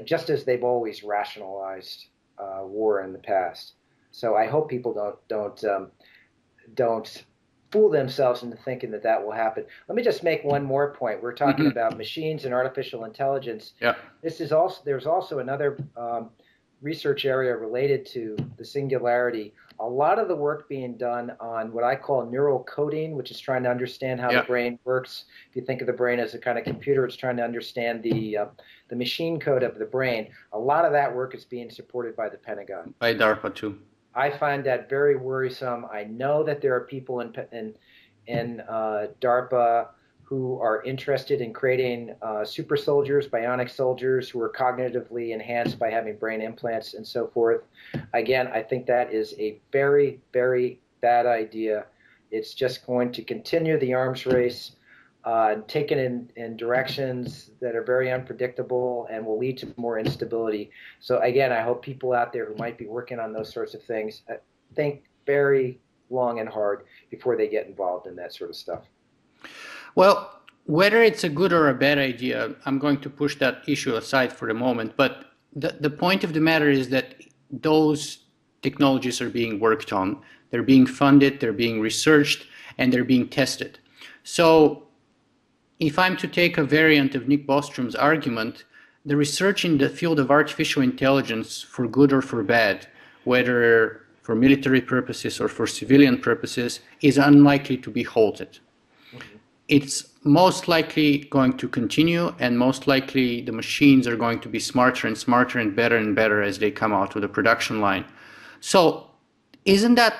just as they've always rationalized war in the past. So I hope people don't fool themselves into thinking that that will happen. Let me just make one more point. We're talking Hmm. about machines and artificial intelligence. Yeah. There's also another research area related to the singularity. A lot of the work being done on what I call neural coding, which is trying to understand how the Yeah. brain works. If you think of the brain as a kind of computer, it's trying to understand the machine code of the brain. A lot of that work is being supported by the Pentagon. By DARPA too. I find that very worrisome. I know that there are people in DARPA who are interested in creating super soldiers, bionic soldiers who are cognitively enhanced by having brain implants and so forth. Again, I think that is a very, very bad idea. It's just going to continue the arms race, taken in directions that are very unpredictable and will lead to more instability. So again, I hope people out there who might be working on those sorts of things think very long and hard before they get involved in that sort of stuff. Well, whether it's a good or a bad idea, I'm going to push that issue aside for the moment. But the point of the matter is that those technologies are being worked on, they're being funded, they're being researched, and they're being tested. So if I'm to take a variant of Nick Bostrom's argument, the research in the field of artificial intelligence, for good or for bad, whether for military purposes or for civilian purposes, is unlikely to be halted. Mm-hmm. It's most likely going to continue, and most likely the machines are going to be smarter and better as they come out of the production line. So isn't that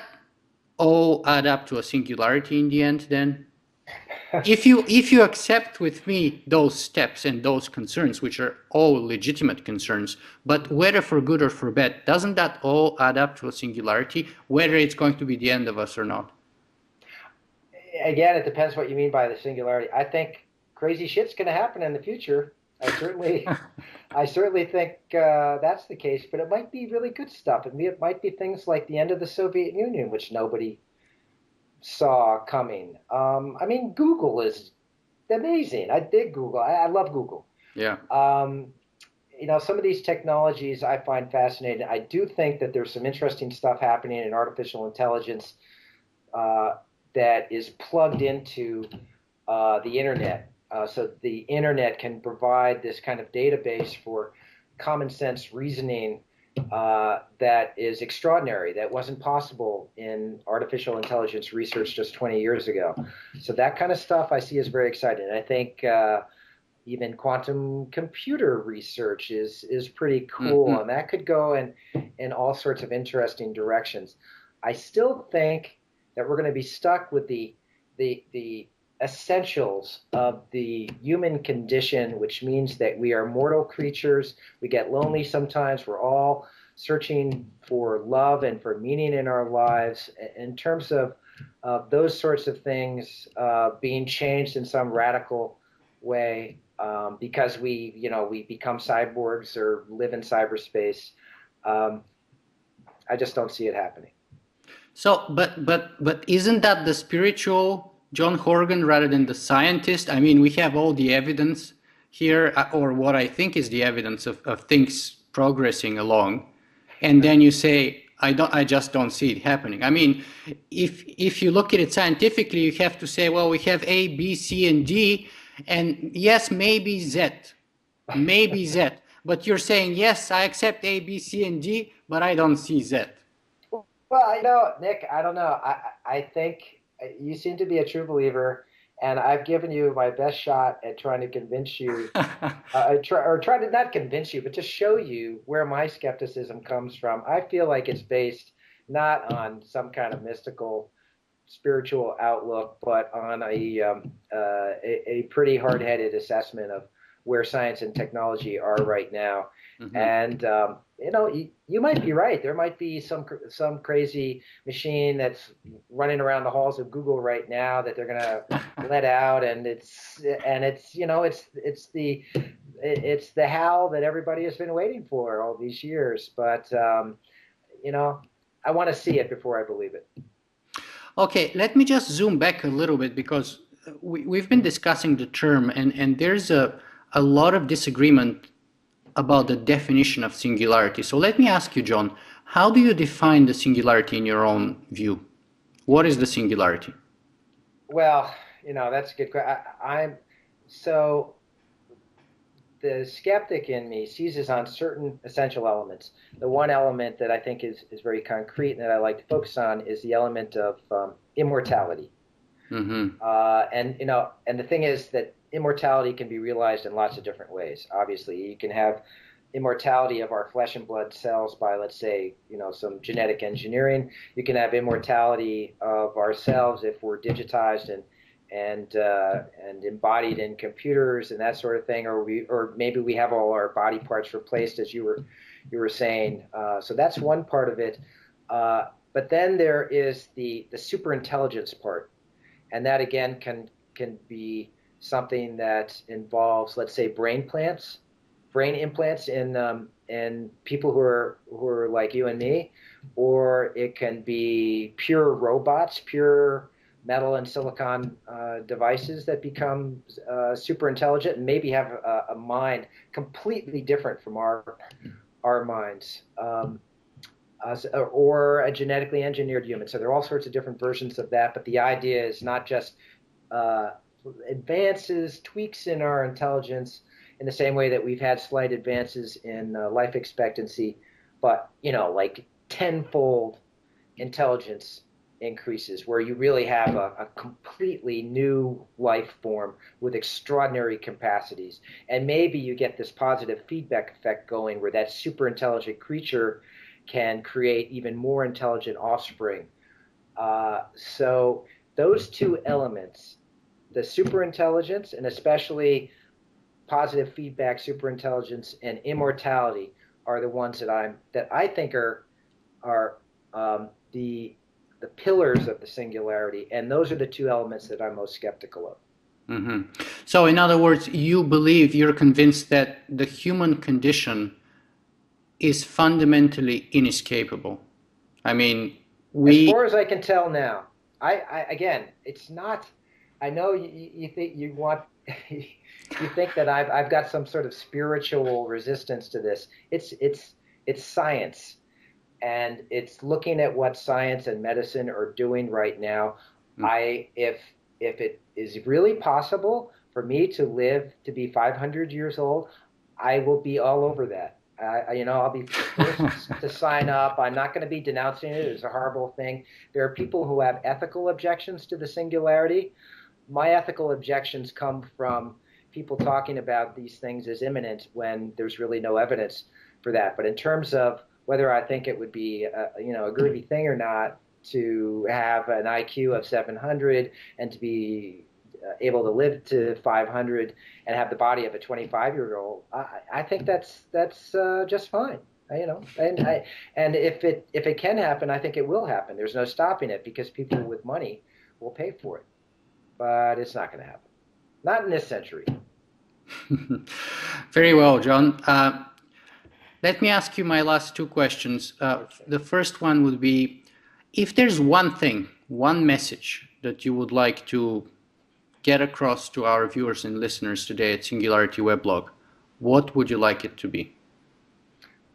all add up to a singularity in the end then? If you accept with me those steps and those concerns, which are all legitimate concerns, but whether for good or for bad, doesn't that all add up to a singularity, whether it's going to be the end of us or not? Again, it depends what you mean by the singularity. I think crazy shit's going to happen in the future. I certainly think that's the case, but it might be really good stuff. It might be things like the end of the Soviet Union, which nobody saw coming. I mean, Google is amazing. I dig Google. I love Google. Yeah. Some of these technologies I find fascinating. I do think that there's some interesting stuff happening in artificial intelligence uh, that is plugged into the internet. So the internet can provide this kind of database for common sense reasoning that is extraordinary, that wasn't possible in artificial intelligence research just 20 years ago. So that kind of stuff I see as very exciting. And I think even quantum computer research is pretty cool, Mm-hmm. and that could go in all sorts of interesting directions. I still think that we're going to be stuck with the essentials of the human condition, which means that we are mortal creatures. We get lonely sometimes. We're all searching for love and for meaning in our lives. In terms of those sorts of things being changed in some radical way because we become cyborgs or live in cyberspace, um, I just don't see it happening. So, but isn't that the spiritual John Horgan rather than the scientist? I mean, we have all the evidence here, or what I think is the evidence of things progressing along, and then you say, I just don't see it happening. I mean, if you look at it scientifically, you have to say, well, we have A, B, C, and D, and yes, maybe Z, maybe Z. But you're saying, yes, I accept A, B, C, and D, but I don't see Z. Well, Nick, I don't know. I think you seem to be a true believer, and I've given you my best shot at trying to convince you, try to not convince you, but just show you where my skepticism comes from. I feel like it's based not on some kind of mystical, spiritual outlook, but on a pretty hard-headed assessment of where science and technology are right now. Mm-hmm. And you might be right. There might be some crazy machine that's running around the halls of Google right now that they're gonna let out, and it's the HAL that everybody has been waiting for all these years. But I want to see it before I believe it. Okay, let me just zoom back a little bit because we've been discussing the term, and there's a lot of disagreement about the definition of singularity. So let me ask you, John, how do you define the singularity in your own view? What is the singularity? Well, that's a good question. So the skeptic in me seizes on certain essential elements. The one element that I think is very concrete and that I like to focus on is the element of immortality. Mm-hmm. And the thing is that immortality can be realized in lots of different ways. Obviously, you can have immortality of our flesh and blood cells by, let's say, some genetic engineering. You can have immortality of ourselves if we're digitized and embodied in computers and that sort of thing, or maybe we have all our body parts replaced, as you were saying. So that's one part of it. But then there is the superintelligence part. And that again can be something that involves, let's say, brain implants in people who are like you and me, or it can be pure robots, pure metal and silicon devices that become super intelligent and maybe have a mind completely different from our minds. Or a genetically engineered human. So there are all sorts of different versions of that, but the idea is not just advances, tweaks in our intelligence in the same way that we've had slight advances in life expectancy, but, like tenfold intelligence increases where you really have a completely new life form with extraordinary capacities. And maybe you get this positive feedback effect going where that super intelligent creature can create even more intelligent offspring. So those two elements, the superintelligence and especially positive feedback, superintelligence, and immortality, are the ones that I think are the pillars of the singularity, and those are the two elements that I'm most skeptical of. Mm-hmm. So, in other words, you're convinced that the human condition is fundamentally inescapable. I mean, as far as I can tell now, again, it's not. I know you think you want. You think that I've got some sort of spiritual resistance to this. It's science, and it's looking at what science and medicine are doing right now. If it is really possible for me to live to be 500 years old, I will be all over that. I'll be first to sign up. I'm not going to be denouncing it as a horrible thing. There are people who have ethical objections to the singularity. My ethical objections come from people talking about these things as imminent when there's really no evidence for that. But in terms of whether I think it would be a groovy thing or not to have an IQ of 700 and to be able to live to 500 and have the body of a 25-year-old, I think that's just fine. And if it can happen, I think it will happen. There's no stopping it because people with money will pay for it. But it's not going to happen. Not in this century. Very well, John. Let me ask you my last two questions. The first one would be, if there's one message that you would like to get across to our viewers and listeners today at Singularity Weblog, what would you like it to be?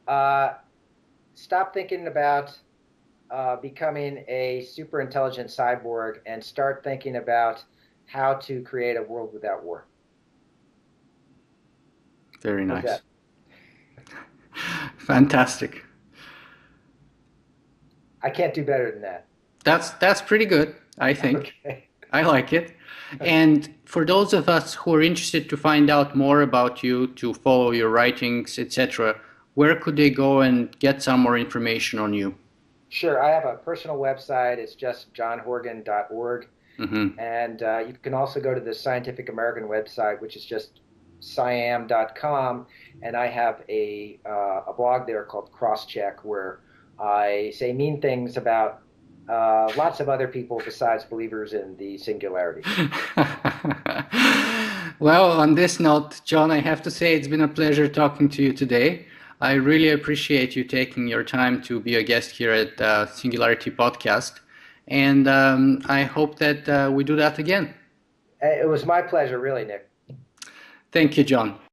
Stop thinking about becoming a super intelligent cyborg and start thinking about how to create a world without war. Very nice. Fantastic. I can't do better than that. That's pretty good, I think. Okay. I like it. And for those of us who are interested to find out more about you, to follow your writings, etc., where could they go and get some more information on you? Sure. I have a personal website. It's just johnhorgan.org. Mm-hmm. And you can also go to the Scientific American website, which is just sciam.com. And I have a blog there called Crosscheck, where I say mean things about lots of other people besides believers in the singularity. Well, on this note, John, I have to say it's been a pleasure talking to you today. I really appreciate you taking your time to be a guest here at Singularity Podcast. And I hope that we do that again. It was my pleasure, really, Nick. Thank you, John.